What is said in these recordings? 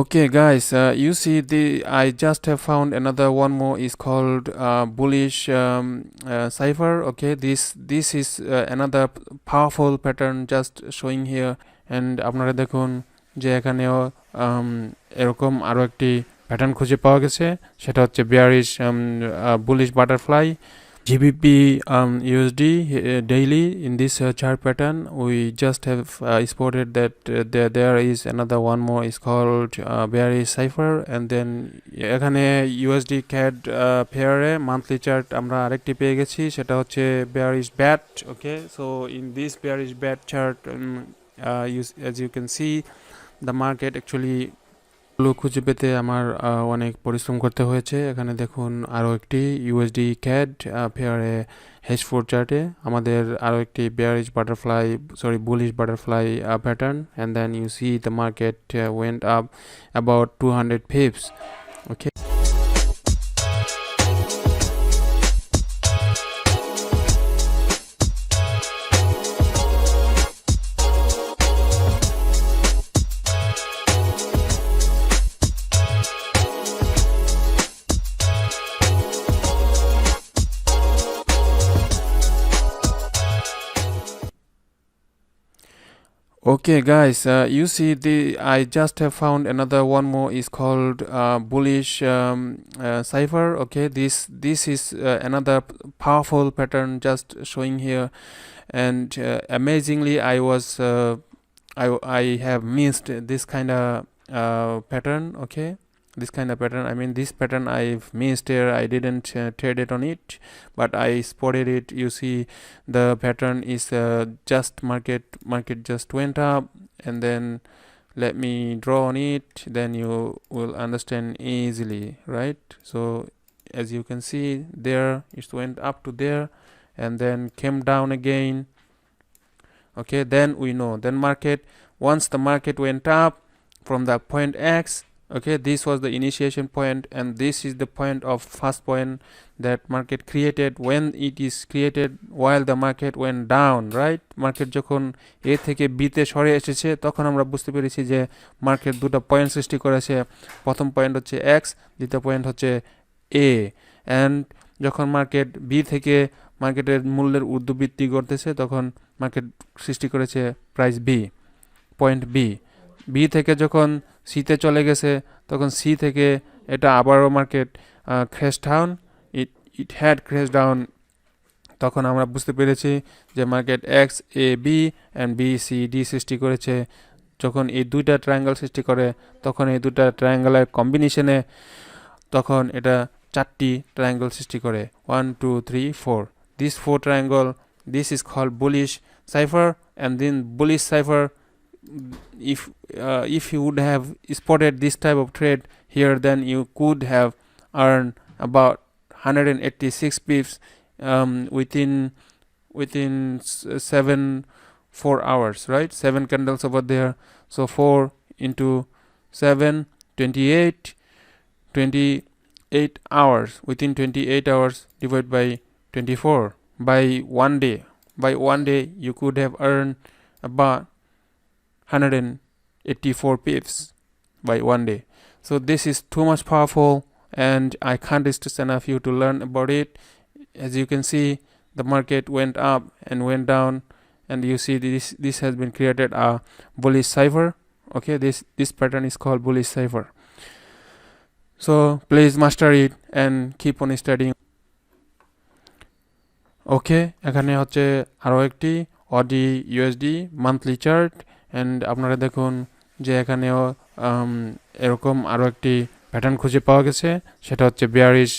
Okay guys, you see I just have found another one more is called bullish cipher. Okay, this is another powerful pattern just showing here, and আপনারা দেখুন যে এখানেও এরকম আরো একটি pattern খুঁজে পাওয়া গেছে, সেটা হচ্ছে bearish bullish butterfly GBP USD daily. In this chart pattern we just have spotted that there is another one more is called bearish cipher, and then এখানে USD CAD pair monthly chart আমরা আরেকটি পেয়ে গেছি, সেটা হচ্ছে bearish bat. Okay, so in this bearish bat chart as you can see the market actually খুঁজে পেতে আমার অনেক পরিশ্রম করতে হয়েছে। এখানে দেখুন আরও একটি USD CAD পেয়ারে H4 চার্টে আমাদের আরও একটি bearish butterfly bullish butterfly pattern, and then you see the market went up about 200 pips. Okay. Okay guys, you see I just have found another one more is called bullish cipher. Okay, this is another powerful pattern just showing here, and amazingly I have missed this kind of pattern. Okay, this kind of pattern, I mean this pattern I've missed here. I didn't trade it on it, but I spotted it. You see the pattern is just market just went up, and then let me draw on it, then you will understand easily, right? So as you can see there, it went up to there and then came down again. Okay, then we know then once the market went up from the point X, okay, this was the initiation point, and this is the point of first point that market created when it is created while the market went down, right? Market যখন A থেকে B তে সরে এসেছে তখন আমরা বুঝতে পেরেছি যে মার্কেট দুটো পয়েন্ট সৃষ্টি করেছে। প্রথম পয়েন্ট হচ্ছে X, দ্বিতীয় পয়েন্ট হচ্ছে A, and যখন মার্কেট B থেকে মার্কেটের মূল্যের ঊর্ধ্ববৃত্তি করতেছে তখন মার্কেট সৃষ্টি করেছে প্রাইস B, পয়েন্ট B থেকে যখন C তে চলে গেছে তখন C থেকে এটা আবারও market crash down, it had crash down. তখন আমরা বুঝতে পেরেছি যে মার্কেট XAB and BCD সৃষ্টি করেছে। যখন এই দুইটা ট্রায়াঙ্গেল সৃষ্টি করে তখন এই দুইটা ট্রায়াঙ্গেলের কম্বিনেশনে তখন এটা চারটি ট্রায়াঙ্গেল সৃষ্টি করে, 1 2 3 4, this 4 triangle, this is called bullish cipher. And then bullish cipher, if you would have spotted this type of trade here, then you could have earned about 186 pips within 4 hours, right? 7 candles over there, so 4 into 7 28 hours. Within 28 hours divided by 24 by one day you could have earned about 184 pips by one day. So this is too much powerful, and I can't stress enough you to learn about it. As you can see, the market went up and went down, and you see this has been created a bullish cipher. Okay, this pattern is called bullish cipher. So please master it and keep on studying. Okay, এখানে হচ্ছে আরো একটি AUD USD monthly chart, and আপনারা দেখুন যে এখানেও এরকম আরো একটি প্যাটার্ন খুঁজে পাওয়া গেছে, সেটা হচ্ছে bearish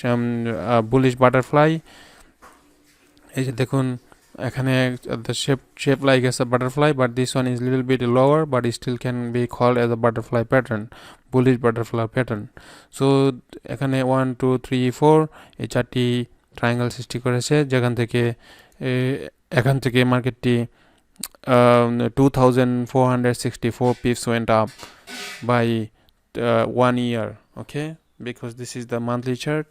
bullish butterfly. এই যে দেখুন এখানে the shape like as a butterfly, but this one is little bit lower, but it still can be called as a butterfly pattern, bullish butterfly pattern. So এখানে 1 2 3 4 এই চারটি ট্রায়াঙ্গেল সৃষ্টি করেছে, যেখান থেকে মার্কেটটি 2464 pips went up by 1 year. Okay, because this is the monthly chart.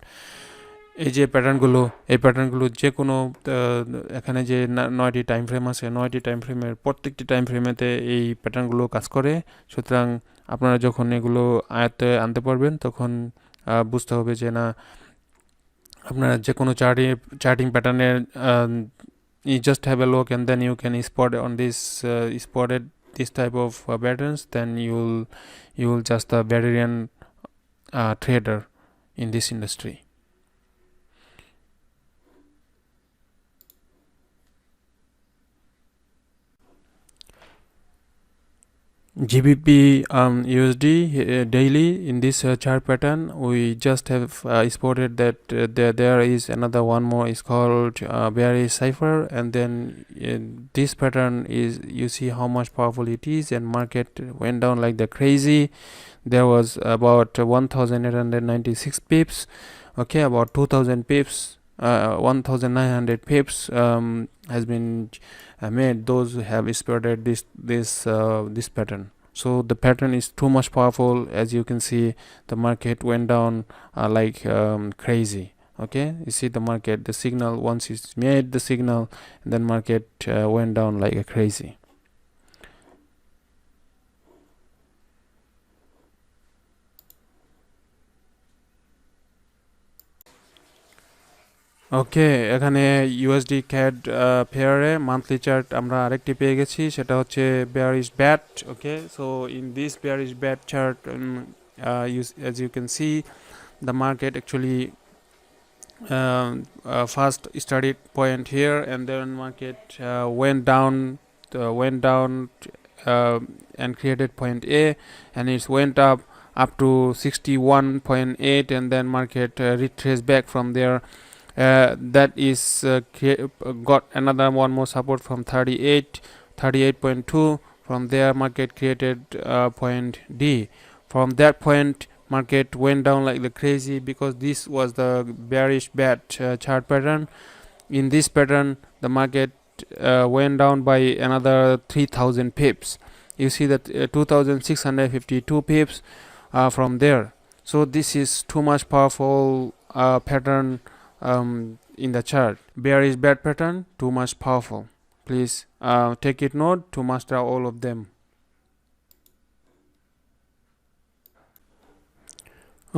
এই যে প্যাটার্নগুলো যে কোনো এখানে যে 9টি টাইম ফ্রেম আছে, 9টি টাইম ফ্রেমের প্রত্যেকটি টাইম ফ্রেমেতে এই প্যাটার্নগুলো কাজ করে। সুতরাং আপনারা যখন এগুলো আয়ত্তে আনতে পারবেন তখন বুঝতে হবে যে না আপনারা যে কোনো চার্টিং প্যাটার্নের you just have a look and then you can spot on this spotted this type of patterns, then you will just a veteran trader in this industry. GBP USD daily in this chart pattern, we just have spotted that there is another one more, is called bearish cypher, and then this pattern is, you see how much powerful it is, and market went down like the crazy. There was about 1896 pips, okay, about 2000 pips, 1900 pips has been made, those who have spotted this pattern. So the pattern is too much powerful. As you can see, the market went down like crazy. Okay, you see the market, the signal, once it's made the signal, and then market went down like a crazy. ওকে, এখানে USD CAD পেয়ারে monthly chart আমরা আরেকটি পেয়ে গেছি, সেটা হচ্ছে bearish bat. Okay, so in this bearish bat chart, as you can see, the market actually first started point here, and then market went down and created point A, and it went up to 61.8, and then market retraced back from there. That is got another one more support from 38.2. From there market created point D. From that point market went down like the crazy, because this was the bearish bat chart pattern. In this pattern the market went down by another 3000 pips. You see that 2652 pips from there. So this is too much powerful pattern in the chart. Bearish bat pattern, too much powerful. Please take it note to master all of them.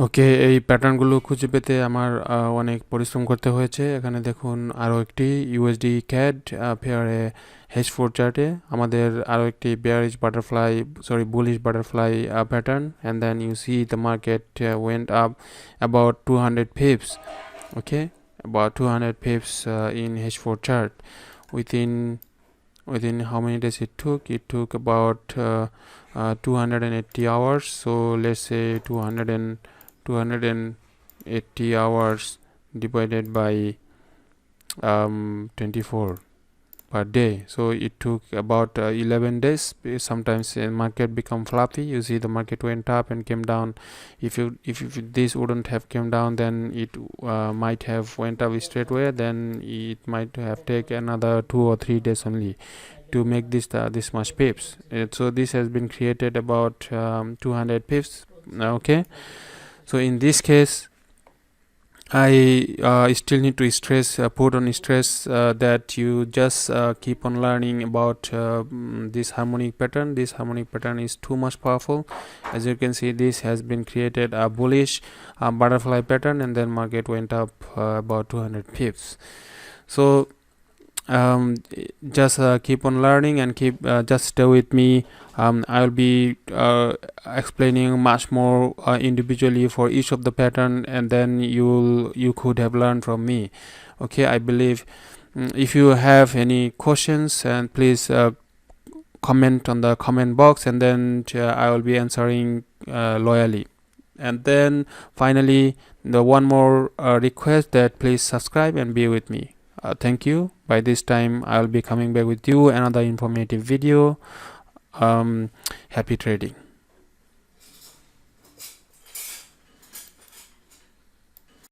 ওকে, এই প্যাটার্নগুলো খুঁজে পেতে আমার অনেক পরিশ্রম করতে হয়েছে। এখানে দেখুন আরও একটি ইউএসডি ক্যাড পেয়ারে H4 চার্টে আমাদের আরও একটি bearish butterfly, bullish butterfly pattern, and then you see the market went up about 200 pips. Okay, about 200 pips in H4 chart. Within how many days it took? It took about 280 hours. So let's say 280 hours divided by 24 per day. So it took about 11 days. Sometimes market become fluffy. You see the market went up and came down. If this wouldn't have came down, then it might have went up straight away. Then it might have taken another 2 or 3 days only to make this much pips. So this has been created about 200 pips. Okay, so in this case I still need to put on stress that you just keep on learning about this harmonic pattern. This harmonic pattern is too much powerful. As you can see, this has been created a bullish butterfly pattern, and then market went up about 200 pips. So just keep on learning and just stay with me. I'll be explaining much more individually for each of the pattern, and then you could have learned from me. Okay, I believe if you have any questions, and please comment on the comment box, and then I will be answering loyally. And then finally, the one more request, that please subscribe and be with me. Thank you. By this time I'll be coming back with you another informative video. Happy trading.